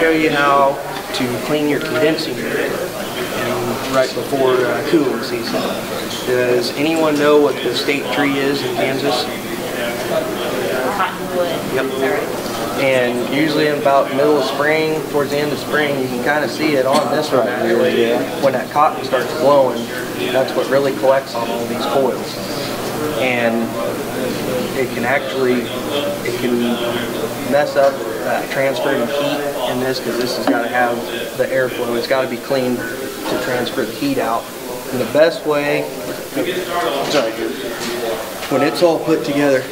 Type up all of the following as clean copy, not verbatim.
show you how to clean your condensing unit right before cooling season. Does anyone know what the state tree is in Kansas? Cottonwood. Yep. And usually in about middle of spring, towards the end of spring, you can kind of see it on this one actually. When that cotton starts blowing, that's what really collects on all these coils. And it can mess up that transfer of heat in this, because this has got to have the airflow. It's got to be cleaned to transfer the heat out. And the best way, when it's all put together,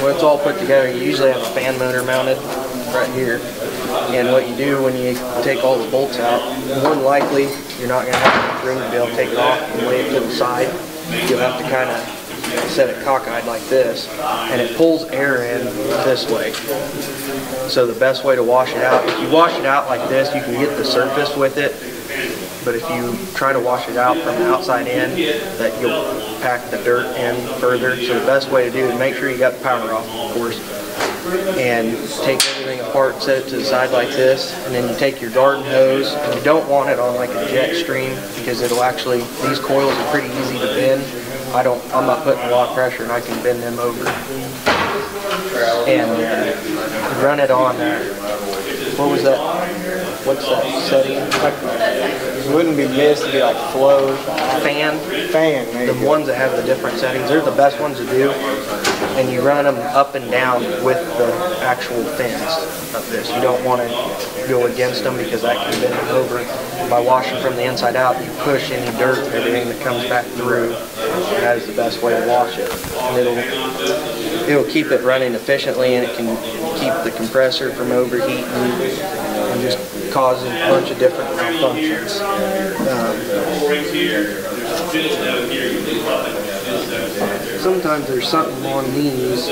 when it's all put together, you usually have a fan motor mounted right here. And what you do when you take all the bolts out, more than likely you're not going to have enough room to be able to take it off and lay it to the side. You'll have to kind of set it cockeyed like this, and it pulls air in this way. So the best way to wash it out, if you wash it out like this, you can get the surface with it. But if you try to wash it out from the outside in, that you'll pack the dirt in further. So the best way to do it is make sure you got the power off, of course, and take everything apart, set it to the side like this, and then you take your garden hose, and you don't want it on like a jet stream, because it'll actually, these coils are pretty easy to bend. I'm not putting a lot of pressure, and I can bend them over. And run it on what was that? What's that setting? It wouldn't be mist, it'd be like flow. Fan. The ones that have the different settings, they're the best ones to do. And you run them up and down with the actual fins of this. You don't want to go against them, because that can bend them over. By washing from the inside out, you push any dirt and everything that comes back through. And that is the best way to wash it. And it'll keep it running efficiently, and it can keep the compressor from overheating and just causing a bunch of different malfunctions. Sometimes there's something on these.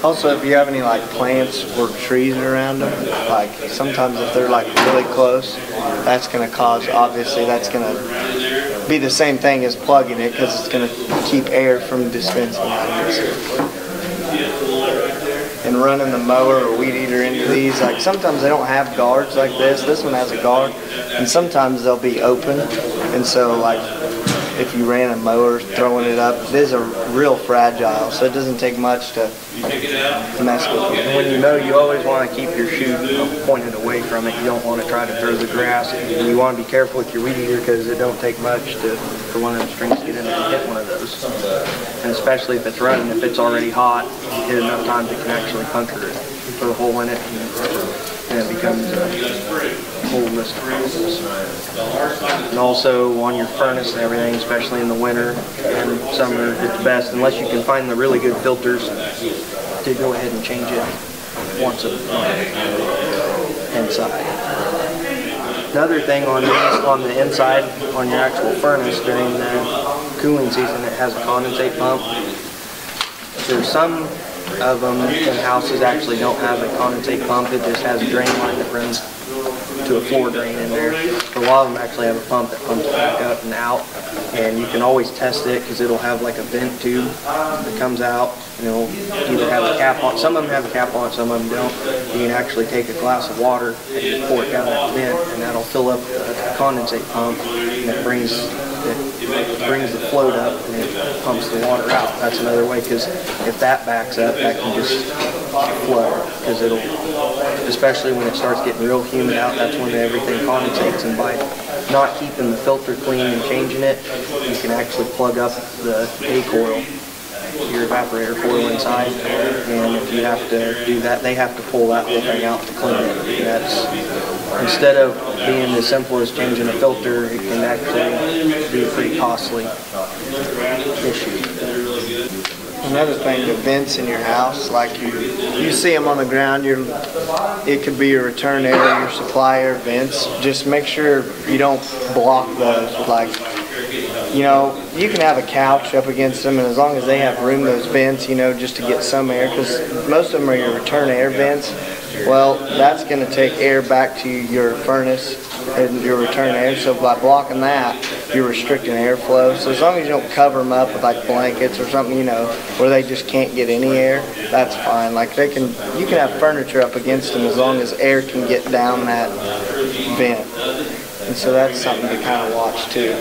Also, if you have any like plants or trees around them, like sometimes if they're like really close, that's going to cause, obviously that's going to be the same thing as plugging it, because it's going to keep air from dispensing out of it. And running the mower or weed eater into these, like sometimes they don't have guards like this. This one has a guard, and sometimes they'll be open, and so like if you ran a mower throwing it up, it is a real fragile, so it doesn't take much to mess with it. And when you mow, you always want to keep your chute pointed away from it. You don't want to try to throw the grass. And you want to be careful with your weed eater, because it don't take much for one of the strings to get in there and hit one of those. And especially if it's running, if it's already hot, you hit enough times it can actually puncture it. You put a hole in it, and it becomes a whole list of problems. And also on your furnace and everything, especially in the winter and summer, it's best, unless you can find the really good filters, to go ahead and change it once a month inside. Another thing on the inside, on your actual furnace during the cooling season, it has a condensate pump. There's some of them in houses actually don't have a condensate pump. It just has a drain line that runs to a floor drain in there. But a lot of them actually have a pump that pumps back up and out, and you can always test it, because it'll have like a vent tube that comes out, and it'll either have a cap on. Some of them have a cap on it, some of them don't. You can actually take a glass of water and just pour it down that vent, and that'll fill up the condensate pump, and it brings the float up and it pumps the water out. That's another way, because if that backs up, that can just flood, because it'll, especially when it starts getting real humid out, that's when everything condensates. And by not keeping the filter clean and changing it, you can actually plug up the A coil, your evaporator coil inside, and if you have to do that, they have to pull that whole thing out to clean it. And that's, instead of being as simple as changing a filter, it can actually be a pretty costly issue. Another thing, the vents in your house, like you see them on the ground, it could be your return air, your supply air vents. Just make sure you don't block those. Like, you know, you can have a couch up against them, and as long as they have room, those vents, you know, just to get some air, because most of them are your return air vents. Well, that's going to take air back to your furnace and your return air. So by blocking that, you're restricting airflow. So as long as you don't cover them up with like blankets or something, you know, where they just can't get any air, that's fine. Like you can have furniture up against them as long as air can get down that vent. And so that's something to kind of watch too.